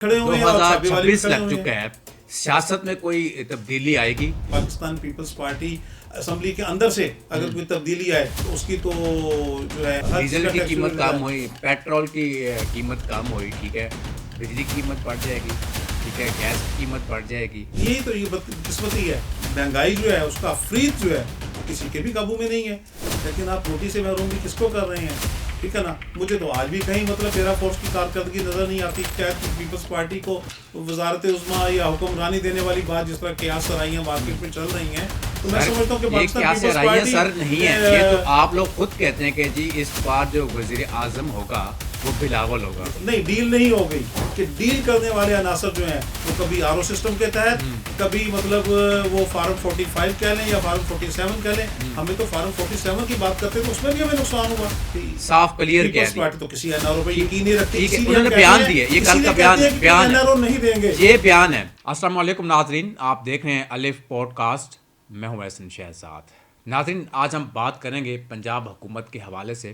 کھڑے ہوئے ہیں اور چھاپے والے بھی 2026 کھڑے لگ ہوئے چکا ہیں. ہے. سیاست میں کوئی تبدیلی آئے گی؟ پاکستان پیپلز پارٹی اسمبلی کے اندر سے اگر کوئی تبدیلی آئے تو اس کی تو جو ہے ڈیزل کی قیمت کم ہوئی، پیٹرول کی قیمت کم ہوئی، ٹھیک ہے، بجلی کی قیمت بڑھ جائے گی، ٹھیک ہے، گیس کی قیمت بڑھ جائے گی. یہی تو یہ قسمتی ہے. مہنگائی جو ہے اس کا فریج جو ہے کسی کے بھی قابو میں نہیں ہے. لیکن آپ روٹی سے محروم بھی کس کو کر رہے ہیں؟ ٹھیک ہے نا. مجھے تو آج بھی کہیں مطلب پیرا فورس کی کارکردگی نظر نہیں آتی. کیا پیپلز پارٹی کو وزارت عظمیٰ یا حکمرانی دینے والی بات جس طرح قیاس سرائیاں مارکیٹ میں چل رہی ہیں تو میں سمجھتا ہوں کہ پاکستان پیپلز پارٹی سر نہیں ہے، یہ تو آپ لوگ خود کہتے ہیں کہ جی اس بار جو وزیر اعظم ہوگا وہ بلاول ہوگا. نہیں، ڈیل نہیں ہو گئی کہ ڈیل کرنے والے عناصر جو ہیں وہ کبھی آر او سسٹم کے تحت، کبھی مطلب وہ فارم 45 کہہ لیں یا فارم 47 کہہ لیں. ہمیں تو فارم 47 کی بات کرتے تو اس میں بھی ہمیں نقصان ہوا. صاف کلیئر کہہ پیپلز پارٹی تو کسی این آر او پہ یقین نہیں رکھتی. انہوں نے بیان دیا، یہ کل کا بیان این آر او نہیں دیں گے. یہ بیان ہے. السلام علیکم ناظرین، آپ دیکھ رہے ہیں الف پوڈ کاسٹ. میں ہوں احسن شہزاد. ناظرین، آج ہم بات کریں گے پنجاب حکومت کے حوالے سے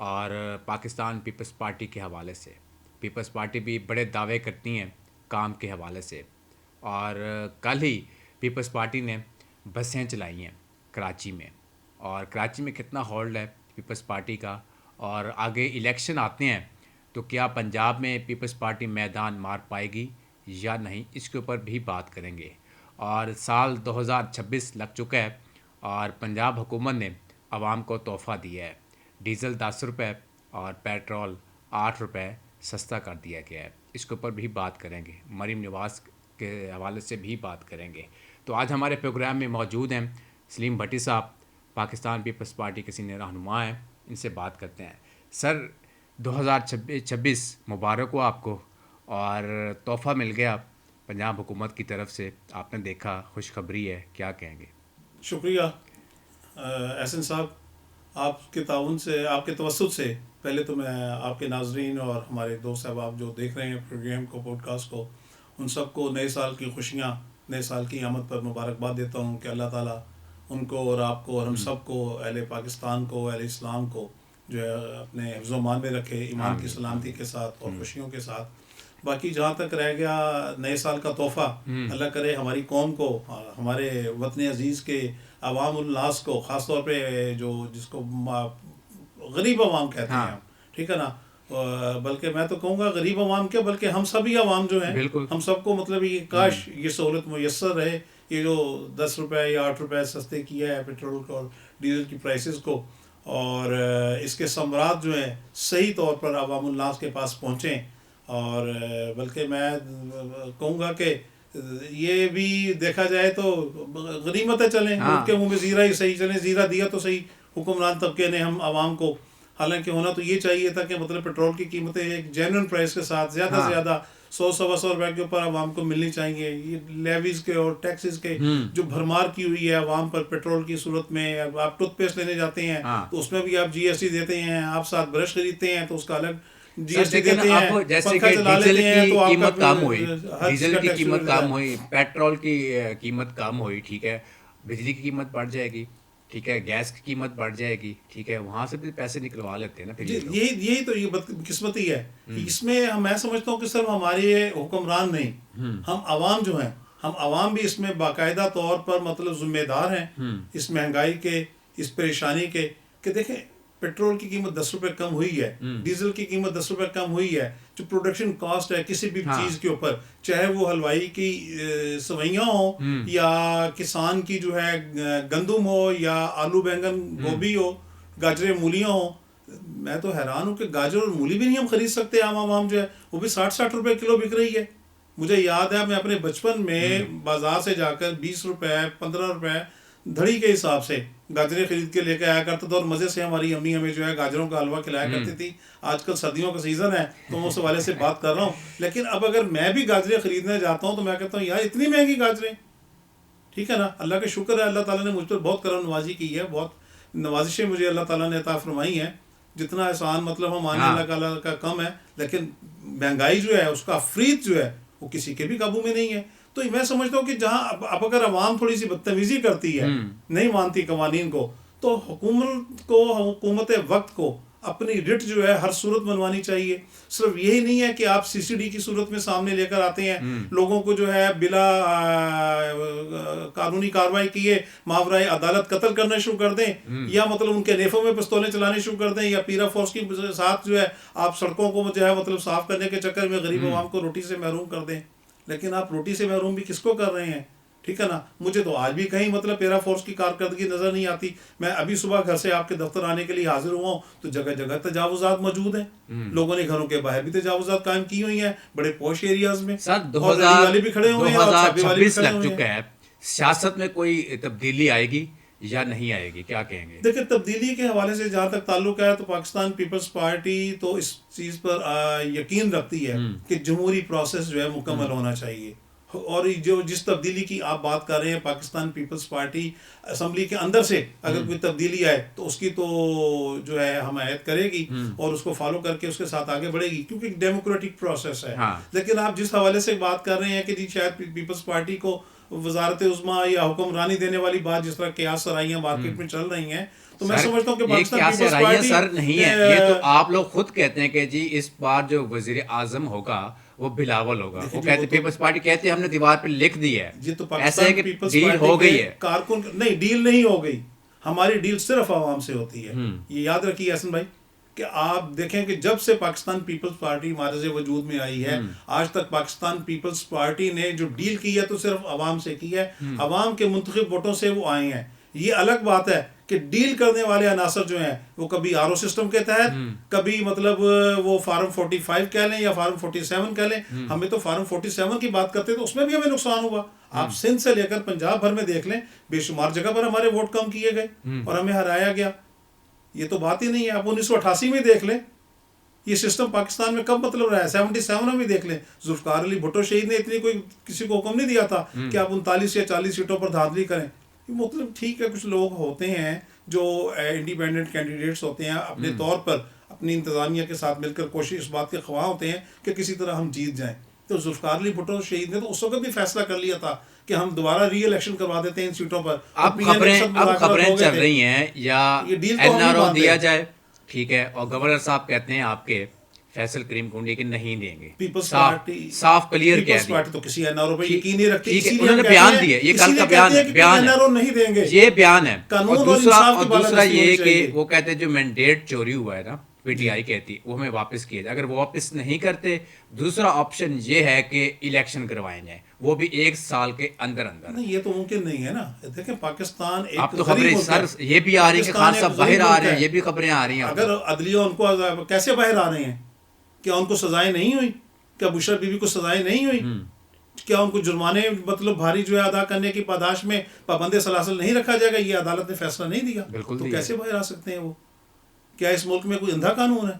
اور پاکستان پیپلز پارٹی کے حوالے سے. پیپلز پارٹی بھی بڑے دعوے کرتی ہیں کام کے حوالے سے، اور کل ہی پیپلز پارٹی نے بسیں چلائی ہیں کراچی میں، اور کراچی میں کتنا ہولڈ ہے پیپلز پارٹی کا، اور آگے الیکشن آتے ہیں تو کیا پنجاب میں پیپلز پارٹی میدان مار پائے گی یا نہیں، اس کے اوپر بھی بات کریں گے. اور سال 2026 لگ چکا ہے اور پنجاب حکومت نے عوام کو تحفہ دیا ہے. ڈیزل 10 روپے اور پیٹرول 8 روپے سستا کر دیا گیا ہے. اس کے اوپر بھی بات کریں گے. مریم نواز کے حوالے سے بھی بات کریں گے. تو آج ہمارے پروگرام میں موجود ہیں سلیم بھٹی صاحب، پاکستان پیپلز پارٹی کے سینئر رہنما ہیں. ان سے بات کرتے ہیں. سر، 2026 مبارک ہو آپ کو، اور تحفہ مل گیا پنجاب حکومت کی طرف سے، آپ نے دیکھا، خوشخبری ہے، کیا کہیں گے؟ شکریہ احسن صاحب. آپ کے تعاون سے، آپ کے توسط سے پہلے تو میں آپ کے ناظرین اور ہمارے دوست احباب جو دیکھ رہے ہیں پروگرام کو، پوڈ کاسٹ کو، ان سب کو نئے سال کی خوشیاں، نئے سال کی آمد پر مبارکباد دیتا ہوں کہ اللہ تعالیٰ ان کو اور آپ کو اور ہم سب کو، اہل پاکستان کو، اہل اسلام کو جو ہے اپنے حفظ و امان میں رکھے، ایمان کی سلامتی کے ساتھ اور خوشیوں کے ساتھ. باقی جہاں تک رہ گیا نئے سال کا تحفہ، اللہ کرے ہماری قوم کو، ہمارے وطن عزیز کے عوام الناس کو، خاص طور پہ جس کو غریب عوام کہتے ہیں ہم، ٹھیک ہے نا. بلکہ میں تو کہوں گا غریب عوام کیا، بلکہ ہم سبھی عوام جو ہیں، ہم سب کو مطلب یہ کاش یہ سہولت میسر رہے. یہ جو 10 روپے یا 8 روپے سستے کیا ہے پیٹرول کو اور ڈیزل کی پرائسز کو، اور اس کے ثمرات جو ہیں صحیح طور پر عوام الناس کے پاس پہنچیں. اور بلکہ میں کہوں گا کہ یہ بھی دیکھا جائے تو غنیمتیں چلیں، اونٹ کے منہ میں زیرہ ہی صحیح چلیں. زیرہ دیا تو صحیح حکمران طبقے نے ہم عوام کو. حالانکہ ہونا تو یہ چاہیے تھا کہ مطلب پیٹرول کی قیمتیں ایک جینوئن پرائس کے ساتھ زیادہ سے زیادہ 100-125 روپے کے اوپر عوام کو ملنی چاہیے. یہ لیویز کے اور ٹیکسز کے جو بھرمار کی ہوئی ہے عوام پر پیٹرول کی صورت میں. آپ ٹوتھ پیسٹ لینے جاتے ہیں تو اس میں بھی آپ جی ایس ٹی دیتے ہیں. آپ ساتھ برش خریدتے ہیں تو اس کا الگ جی ایس ٹی دیتے ہیں. جیسے کہ ڈیزل کی قیمت کم ہوئی، ڈیزل کی قیمت کم ہوئی، پیٹرول کی قیمت کم ہوئی، ٹھیک ہے، بجلی کی قیمت بڑھ جائے گی، ٹھیک ہے، گیس کی قیمت بڑھ جائے گی، ٹھیک ہے، وہاں سے بھی پیسے نکلوا لیتے ہیں نا. پھر یہی تو یہ بدقسمتی ہے. اس میں میں سمجھتا ہوں کہ صرف ہمارے حکمران نہیں، ہم عوام جو ہیں، ہم عوام بھی اس میں باقاعدہ طور پر مطلب ذمہ دار ہیں اس مہنگائی کے، اس پریشانی کے. کہ دیکھیں پیٹرول کی قیمت 10 روپے کم ہوئی ہے، ڈیزل کی قیمت 10 روپے کم ہوئی ہے. جو پروڈکشن کاسٹ ہے کسی بھی چیز کے اوپر، چاہے وہ حلوائی کی سوئیاں ہوں یا کسان کی جو ہے گندم ہو یا آلو بینگن گوبھی ہو، گاجریں مولیاں ہوں. میں تو حیران ہوں کہ گاجر اور مولی بھی نہیں ہم خرید سکتے. عوام جو ہے وہ بھی 60 روپے کلو بک رہی ہے. مجھے یاد ہے میں اپنے بچپن میں بازار سے جا کر 20 روپے 15 روپے دھڑی کے حساب سے گاجریں خرید کے لے کے آیا کرتا تھا، اور مزے سے ہماری امی ہمیں جو ہے گاجروں کا حلوہ کھلایا کرتی تھی. آج کل سردیوں کا سیزن ہے تو میں اس حوالے سے بات کر رہا ہوں. لیکن اب اگر میں بھی گاجریں خریدنے جاتا ہوں تو میں کہتا ہوں یار اتنی مہنگی گاجریں. ٹھیک ہے نا. اللہ کا شکر ہے، اللہ تعالیٰ نے مجھ پر بہت کرم نوازی کی ہے، بہت نوازشیں مجھے اللہ تعالیٰ نے عطا فرمائی ہیں. جتنا احسان مطلب ہم اللہ تعالیٰ کا کم ہے، لیکن مہنگائی جو ہے اس کا فریج جو ہے وہ کسی کے بھی قابو میں نہیں ہے. تو میں سمجھتا ہوں کہ جہاں اب اگر عوام تھوڑی سی بدتمیزی کرتی ہے، نہیں مانتی قوانین کو، تو حکومت وقت کو اپنی رٹ جو ہے ہر صورت منوانی چاہیے. صرف یہی نہیں ہے کہ آپ CCD کی صورت میں سامنے لے کر آتے ہیں, لوگوں کو جو ہے بلا قانونی کارروائی کیے ماورائے عدالت قتل کرنا شروع کر دیں, یا مطلب ان کے نیفوں میں پستولیں چلانے شروع کر دیں, یا پیرا فورس کی ساتھ جو ہے آپ سڑکوں کو جو ہے مطلب صاف کرنے کے چکر میں غریب عوام کو روٹی سے محروم کر دیں. لیکن آپ روٹی سے محروم بھی کس کو کر رہے ہیں؟ ٹھیک ہے نا. مجھے تو آج بھی کہیں مطلب پیرا فورس کی کارکردگی نظر نہیں آتی. میں ابھی صبح گھر سے آپ کے دفتر آنے کے لیے حاضر ہوا ہوں تو جگہ جگہ تجاوزات موجود ہیں. لوگوں نے گھروں کے باہر بھی تجاوزات قائم کی ہوئی ہیں بڑے پوش ایریاز میں. سر 2026 لگ چکا ہے, سیاست میں کوئی تبدیلی آئے گی یا نہیں آئے گی, کیا کہیں گے؟ دیکھیں تبدیلی کے حوالے سے جہاں تک تعلق ہے تو پاکستان پیپلز پارٹی تو اس چیز پر یقین رکھتی ہے کہ جمہوری پروسیس جو ہے مکمل ہونا چاہیے. اور جو جس تبدیلی کی آپ بات کر رہے ہیں پاکستان پیپلز پارٹی اسمبلی کے اندر سے اگر کوئی تبدیلی آئے تو اس کی تو جو ہے حمایت کرے گی اور اس کو فالو کر کے اس کے ساتھ آگے بڑھے گی, کیونکہ ایک ڈیموکریٹک پروسیس ہے. لیکن آپ جس حوالے سے بات کر رہے ہیں کہ جی شاید پیپلز پارٹی کو وزارت عظمیٰ یا حکمرانی دینے والی بات جس طرح قیاس سرائیاں مارکیٹ میں چل رہی ہیں, تو میں سمجھتا ہوں کہ پاکستان پیپلز پارٹی سر نہیں ہے, یہ تو آپ لوگ خود کہتے ہیں کہ جی اس بار جو وزیر اعظم ہوگا وہ بلاول ہوگا. وہ کہتے پیپلز پارٹی کہتے ہیں ہم نے دیوار پہ لکھ دی ہے, یہ تو ایسا ہے کہ ڈیل ہو گئی ہے. کارکن نہیں, ڈیل نہیں ہو گئی, ہماری ڈیل صرف عوام سے ہوتی ہے. یہ یاد رکھیے احسن بھائی کہ آپ دیکھیں کہ جب سے پاکستان پیپلز پارٹی معرض وجود میں آئی ہے آج تک پاکستان پیپلز پارٹی نے جو ڈیل کی ہے تو صرف عوام سے کی ہے. عوام کے منتخب ووٹوں سے وہ آئے ہیں. یہ الگ بات ہے کہ ڈیل کرنے والے عناصر جو ہیں وہ کبھی RO سسٹم کے تحت, کبھی مطلب وہ فارم 45 کہہ لیں یا فارم 47 کہہ لیں. ہمیں تو فارم 47 کی بات کرتے تو اس میں بھی ہمیں نقصان ہوا. آپ سندھ سے لے کر پنجاب بھر میں دیکھ لیں, بے شمار جگہ پر ہمارے ووٹ کم کیے گئے اور ہمیں ہرایا گیا. یہ تو بات ہی نہیں ہے. آپ 1988 میں دیکھ لیں یہ سسٹم پاکستان میں کب مطلب رہا ہے. 77 میں بھی دیکھ لیں, ذوالفقار علی بھٹو شہید نے اتنی کوئی کسی کو حکم نہیں دیا تھا کہ آپ 39 یا 40 سیٹوں پر دھاندلی کریں. مطلب ٹھیک ہے کچھ لوگ ہوتے ہیں جو انڈیپینڈنٹ کینڈیڈیٹس ہوتے ہیں, اپنے طور پر اپنی انتظامیہ کے ساتھ مل کر کوشش اس بات کے خواہاں ہوتے ہیں کہ کسی طرح ہم جیت جائیں. تو ذوالفقار علی بھٹو شہید نے تو اس وقت بھی فیصلہ کر لیا تھا کہ ہم دوبارہ ری الیکشن کروا دیتے ہیں ان سیٹوں پر. اب خبریں چل رہی ہیں یا NRO دیا جائے, ٹھیک ہے, اور گورنر صاحب کہتے ہیں آپ کے فیصل کریم کنڈی کہ نہیں دیں گے. پیپلز پارٹی صاف کلیئر کہہ دیا, تو کسی NRO پہ یقین نہیں رکھتی, انہوں نے بیان دیا, یہ کل کا بیان ہے, NRO نہیں دیں گے, یہ بیان ہے. اور دوسرا یہ کہ وہ کہتے ہیں جو مینڈیٹ چوری ہوا ہے نا PTI کہتی وہ ہمیں واپس کیے جائے. اگر وہ واپس نہیں کرتے دوسرا آپشن یہ ہے کہ الیکشن کروائے جائیں, وہ بھی 1 سال کے اندر اندر. نہیں یہ تو ممکن نہیں ہے نا. دیکھیں پاکستان ایک اب تو خبریں سر یہ بھی آ رہی ہیں کہ خان صاحب باہر آ رہے ہیں, یہ بھی خبریں آ رہی ہیں. اگر عدلیہ ان کو کیسے باہر آ رہے ہیں, کیا ان کو سزائیں نہیں ہوئی, کیا بشرا بی بی کو سزائیں نہیں ہوئی, کیا ان کو جرمانے مطلب بھاری جو ہے ادا کرنے کی پاداش میں پابند سلاسل نہیں رکھا جائے گا, یہ عدالت نے فیصلہ نہیں دیا, بالکل تو کیسے باہر آ سکتے ہیں وہ؟ کیا اس ملک میں کوئی اندھا قانون ہے؟